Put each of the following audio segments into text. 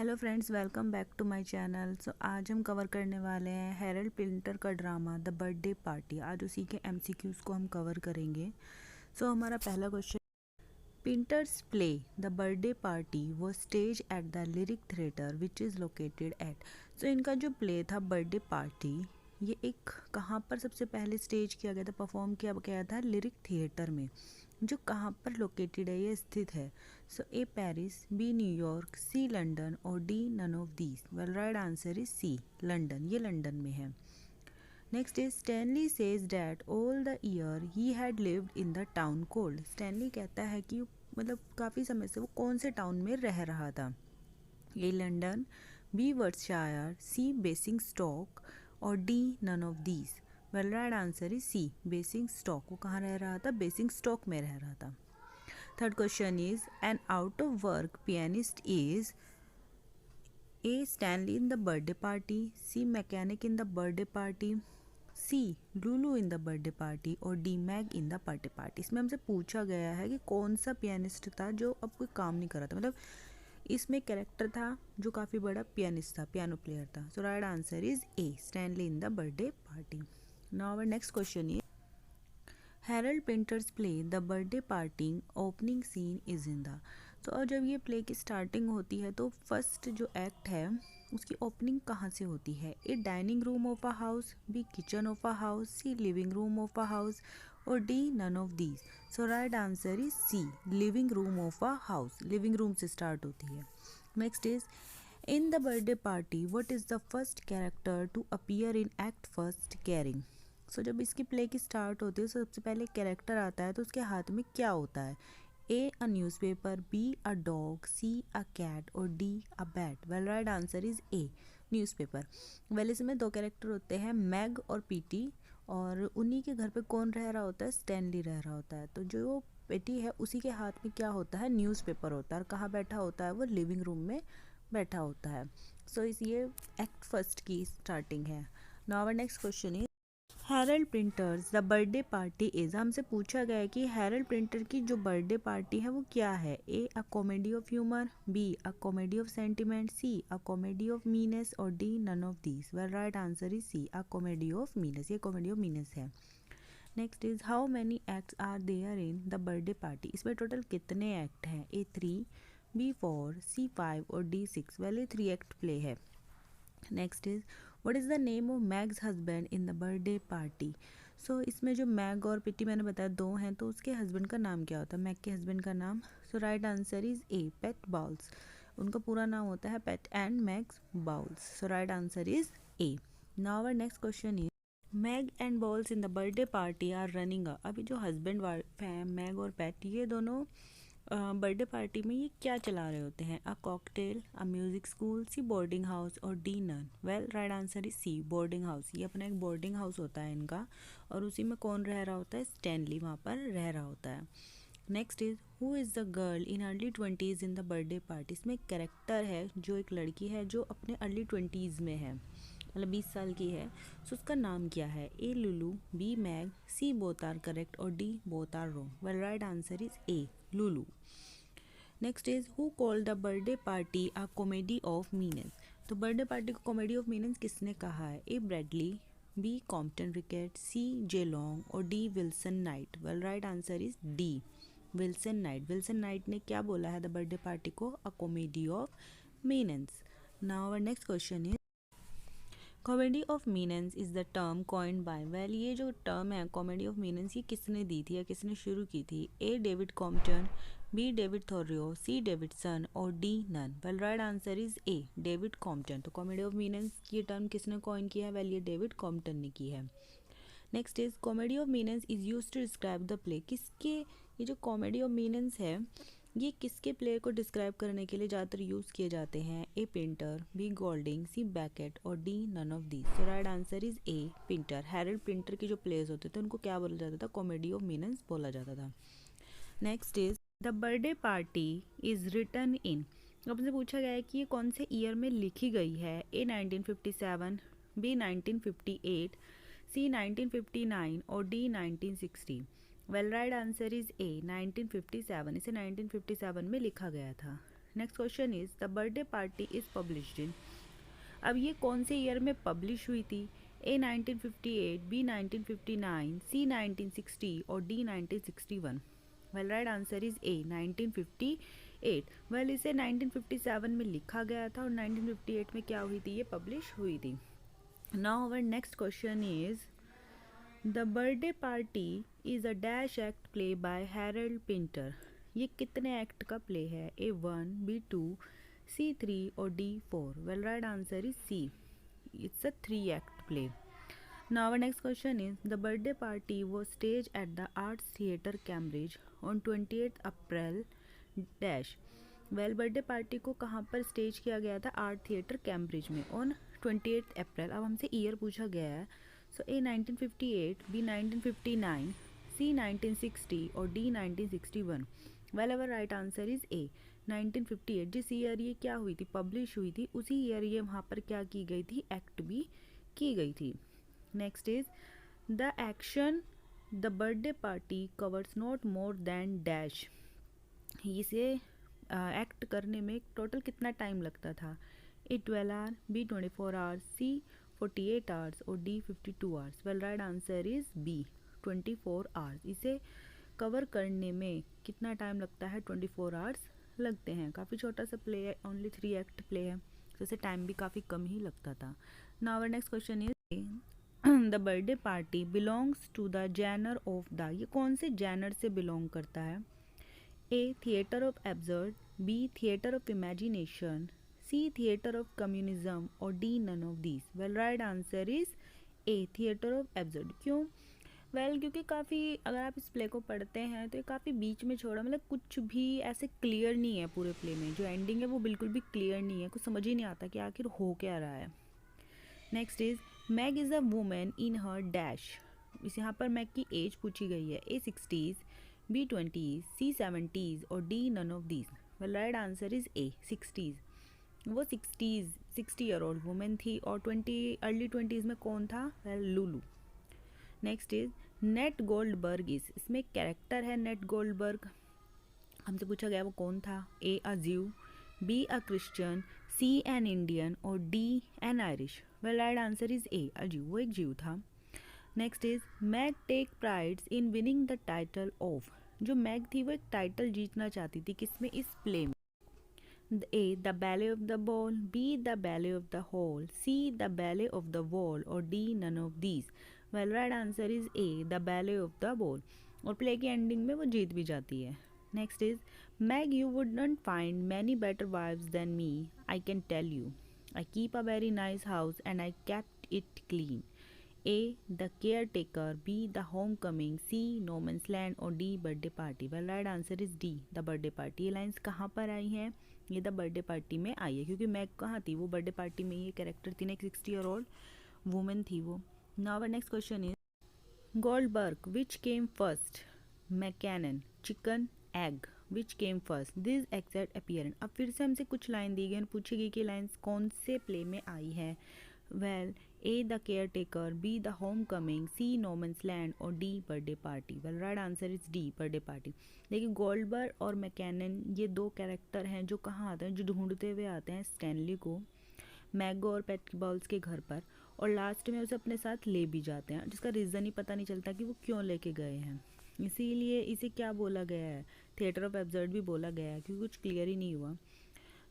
Hello friends, welcome back to my channel. So आज हम cover करने वाले हैं हैरोल्ड पिंटर का ड्रामा द बर्थडे पार्टी। आज उसी के एमसीक्यूज़ को हम कवर करेंगे। सो हमारा पहला question, Pinter's play the birthday party वो stage at the lyric theatre which is located at. So इनका जो प्ले था बर्थडे पार्टी, ये एक कहाँ पर सबसे पहले स्टेज किया गया था, परफॉर्म किया गया था लिरिक थिएटर में, जो कहाँ पर लोकेटेड है, ये स्थित है। So A Paris, B New York, C London और D none of these. Well right answer is C London, ये लंदन में है। Next is Stanley says that all the year he had lived in the town called. Stanley कहता है कि मतलब काफ़ी समय से वो कौन से टाउन में रह रहा था। ए लंदन, बी वर्सशायर, सी बेसिंगस्टॉक और D none of these. Well right answer is C Basingstoke. वो कहाँ रह रहा था? बेसिंगस्टॉक में रह रहा था। Third question is an out of work pianist is A Stanley in the birthday party, C mechanic in the birthday party, C Lulu in the birthday party और D Meg in the birthday party. इसमें हमसे पूछा गया है कि कौन सा pianist था जो अब कोई काम नहीं कर रहा था, मतलब इसमें कैरेक्टर था जो काफ़ी बड़ा पियानिस्ट था, पियानो प्लेयर था। So right answer is A Stanley in the birthday party. Now our next question is Harold Pinter's play the birthday party opening scene is in the. तो और जब ये प्ले की स्टार्टिंग होती है तो फर्स्ट जो एक्ट है उसकी ओपनिंग कहाँ से होती है? A dining room of a house, B kitchen of a house, C living room of a house और D none of these. So right answer is C living room of a house. Living room से start होती है। Next is in the birthday party what is the first character to appear in act first carrying. So जब इसकी play की start होती है तो सबसे पहले कैरेक्टर आता है, तो उसके हाथ में क्या होता है? A a newspaper, B a dog, C a cat और D a bat. Well right answer is A newspaper. Well इसमें दो कैरेक्टर होते हैं, मैग और पीटी, और उन्हीं के घर पे कौन रह रहा होता है? स्टैनली रह रहा होता है। तो जो पेटी है उसी के हाथ में क्या होता है? न्यूज़पेपर होता है। और कहाँ बैठा होता है वो? लिविंग रूम में बैठा होता है। सो इस ये एक्ट फर्स्ट की स्टार्टिंग है। Now our next question is Harold Pinter's the birthday party is. हमसे पूछा गया है कि हैरोल्ड प्रिंटर की जो बर्थडे पार्टी है वो क्या है? A a comedy of humour, B a comedy of sentiment, C a comedy of menace और D none of these. Well right answer is C a comedy of menace. ये comedy of menace है। Next is how many acts are there in the birthday party. इसमें total कितने act हैं? A 3, B 4, सी 5 और D 6। Well ये 3 act play है। Next is what is the name of Meg's husband in the birthday party. So इसमें जो mag और पिटी मैंने बताया दो हैं, तो उसके हस्बैंड का नाम क्या होता है? मैग के हस्बैंड का नाम? So right answer is A Petey Boles. उनका पूरा नाम होता है Petey and Meg's Boles. So right answer is A. Now our next question is Meg and Boles in the birthday party are running a. अभी जो husband wife हैं mag और पेट, ये दोनों बर्थडे पार्टी में ये क्या चला रहे होते हैं? A cocktail, a music school, C boarding house और D none. Well right answer is C boarding house. ये अपना एक बोर्डिंग हाउस होता है इनका, और उसी में कौन रह रहा होता है? स्टैनली वहाँ पर रह रहा होता है। Next is who is the girl in early 20s in the birthday party. इसमें एक कैरेक्टर है जो एक लड़की है जो अपने अर्ली 20s में है, मतलब 20 साल की है। सो उसका नाम क्या है? A Lulu, B Meg, C both are correct और D both are wrong. Well right answer is A Lulu. Next is who called the birthday party a comedy of menace. तो बर्थडे पार्टी को comedy of menace किसने कहा है? A Bradley, B Compton Rickett, C J Long और D Wilson Knight. Well right answer is D Wilson Knight. Wilson Knight ने क्या बोला है द बर्थडे पार्टी को? A comedy of menace. Now our next question is comedy of menace is the term coined by. Well ये जो term है comedy of मीनेंस, ये किसने दी थी या किसने शुरू की थी? A David Campton, B David Thorio, C Davidson और D none. Well right answer is A David Campton. तो कॉमेडी ऑफ मीनेंस की टर्म किसने कॉइन किया है? वेल ये डेविड कॉम्पटन ने की है। Next is comedy of menace is use to describe the play. किसके ये जो कॉमेडी ऑफ मीनेंस है ये किसके प्ले को डिस्क्राइब करने के लिए ज़्यादातर यूज़ किए जाते हैं? A Pinter, B Golding, C Beckett और D none of these. So right answer is A Pinter. Harold Pinter के जो प्लेज होते थे उनको क्या बोला जाता था? कॉमेडी ऑफ मीनेंस बोला जाता था। Next is the birthday party is written in. आपसे पूछा गया है कि ये कौन से ईयर में लिखी गई है? ए 1957, बी 1958, सी 1959 और D 1960। Well right answer is ए 1957। इसे 1957 में लिखा गया था। Next question is the birthday party is published in. अब ये कौन से ईयर में पब्लिश हुई थी? ए 1958, बी 1959, सी 1960 और D 1961। Well right answer is A 1958। Well इसे 1957 में लिखा गया था और 1958 में क्या हुई थी, ये पब्लिश हुई थी। Now our next question is the birthday party is a dash act play by Harold Pinter. ये कितने एक्ट का प्ले है? ए 1, बी 2, सी 3 और D 4। Well right answer is C, it's a 3 act play. Now our next question is the birthday party was staged at the Arts Theatre Cambridge on 28th April dash। Well birthday party को कहाँ पर stage किया गया था? Art theatre Cambridge में on 28 अप्रैल। अब हमसे year पूछा गया है, सो ए 1958, बी 1959, सी 1960 और D 1961। Well our right answer is ए 1958। जिस ईयर ये क्या हुई थी, पब्लिश हुई थी, उसी ईयर ये वहाँ पर क्या की गई थी, एक्ट भी की गई थी। Next is the action the birthday party covers not more than dash. इसे एक्ट करने में टोटल कितना टाइम लगता था? A 12 hour, B 24 hours, C 48 hours और D 52 hours. Well right answer is B 24 hours. इसे कवर करने में कितना टाइम लगता है? 24 आवर्स लगते हैं। काफ़ी छोटा सा प्ले है, ओनली 3 एक्ट प्ले है, तो इसे टाइम भी काफ़ी कम ही लगता था। Now our next question is the birthday party belongs to the genre of the. ये कौन से जैनर से बिलोंग करता है? A theatre of absurd, B theatre of imagination, C theatre of communism और D none of these. Well right answer is A theatre of absurd. क्यों? क्योंकि काफ़ी, अगर आप इस प्ले को पढ़ते हैं तो ये काफ़ी बीच में छोड़ा, मतलब कुछ भी ऐसे क्लियर नहीं है पूरे प्ले में। जो एंडिंग है वो बिल्कुल भी क्लियर नहीं है, कुछ समझ ही नहीं आता कि आखिर हो क्या रहा है। Next is Meg is a woman in her dash. इस यहाँ पर मैग की एज पूछी गई है। ए 60s, B 20s, C 70s और D none of these. Well right answer is A 60s। वो 60 ईयर ओल्ड वुमेन थी। और अर्ली 20s में कौन था? Well Lulu. Next is Nat Goldberg is. इसमें कैरेक्टर है नेट गोल्डबर्ग, हमसे पूछा गया वो कौन था? A a Jew, B a Christian, C an Indian और D an Irish. Well right answer is A a Jew, वो एक ज्यू था। Next is Meg take prides in winning the title of. जो मैग थी वो एक title जीतना चाहती थी, किसमें? इस प्ले में। A the belle of the ball, B the belle of the hall, C the belle of the wall और D none of these. Well right answer is A the belle of the ball. और play की ending में वो जीत भी जाती है। Next is Meg you would not find many better wifes than me, I can tell you, I keep a very nice house and I kept it clean. A the caretaker, B the homecoming, C no man's land और D birthday party. Well right answer is D the birthday party. ये lines कहाँ पर आई हैं? ये the birthday party में आई है, क्योंकि मैग कहाँ थी? वो बर्थडे पार्टी में ये कैरेक्टर थी ना, एक 60 ईयर ओल्ड वुमेन थी वो। Now our next question is Goldberg which came first, McCann, chicken, egg, which came first, this exact appearance. अब फिर से हमसे कुछ लाइन दी गई, पूछी गई कि लाइन्स कौन से प्ले में आई है? Well A the caretaker, B the homecoming, C no man's land और D birthday party. Well right answer is D birthday party. देखिए गोल्डबर्ग और मैकैनन ये दो कैरेक्टर हैं जो कहाँ आते हैं, जो ढूंढते हुए आते हैं स्टैनली को मैगो और पेटबॉल्स के घर पर, और लास्ट में उसे अपने साथ ले भी जाते हैं, जिसका रीज़न ही पता नहीं चलता कि वो क्यों लेके गए हैं। इसीलिए इसे क्या बोला गया है? थिएटर ऑफ एब्सर्ड भी बोला गया है, क्योंकि कुछ क्लियर ही नहीं हुआ।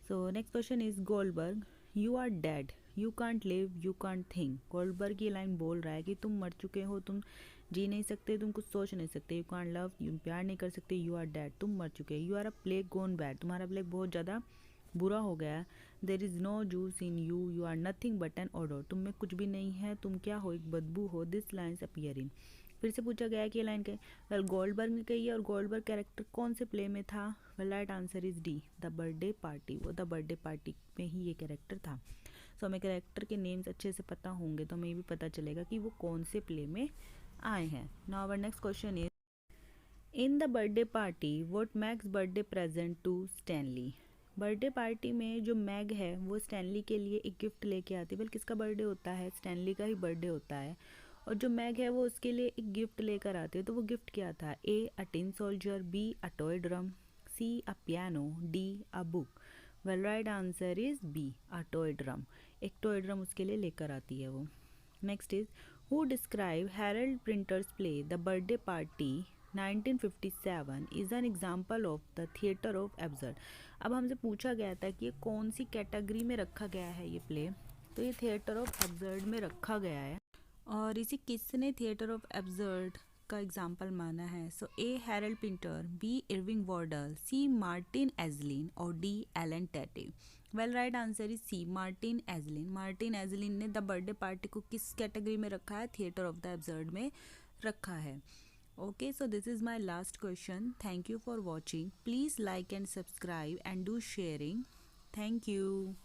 So next question is Goldberg you are dead, you can't live, you can't think. Goldberg ये लाइन बोल रहा है कि तुम मर चुके हो, तुम जी नहीं सकते, तुम कुछ सोच नहीं सकते। यू कांट लव, तुम प्यार नहीं कर सकते। यू आर डेड, तुम मर चुके। You are a plague gone bad, तुम्हारा प्लेग बहुत ज़्यादा बुरा हो गया है। There is no juice in you, you are nothing but an odour, तुम में कुछ भी नहीं है, तुम क्या हो? एक बदबू हो। This lines appear in. फिर से पूछा गया है कि ये लाइन वेल गोल्डबर्ग ने कही है, और गोल्डबर्ग कैरेक्टर कौन से प्ले में था? Well right answer is D the birthday party. वो द बर्थडे पार्टी में ही ये कैरेक्टर था। सो हमें कैरेक्टर के नेम्स अच्छे से पता होंगे तो हमें ये भी पता चलेगा कि वो कौन से प्ले में आए हैं। Now our next question is in the birthday party what Meg's birthday present to Stanley. Birthday party में जो मैग है वो स्टैनली के लिए एक गिफ्ट लेके आती है। किसका बर्थडे होता है? स्टैनली का ही बर्थडे होता है, और जो मैग है वो उसके लिए एक गिफ्ट लेकर आती है। तो वो गिफ्ट क्या था? A a tin soldier, B a toy drum, C a piano, D a book. Well right answer is B, a toy drum. एक टॉय ड्रम उसके लिए लेकर आती है वो। Next is who describe Harold Pinter's play the birthday party 1957 is an example of the theatre of absurd. अब हमसे पूछा गया था कि ये कौन सी कैटेगरी में रखा गया है ये प्ले, तो ये थिएटर ऑफ एब्सर्ड में रखा गया है। और इसे किसने थिएटर ऑफ एब्सर्ड का एग्जाम्पल माना है? So A Harold Pinter, B Irving Wardle, C Martin Esslin और D Allen Tate. Well right answer is C, Martin Esslin. Martin Esslin ने द बर्थडे पार्टी को किस कैटेगरी में रखा है? थिएटर ऑफ द एब्सर्ड में रखा है। Okay, so this is my last question. Thank you for watching. Please like and subscribe and do sharing. Thank you.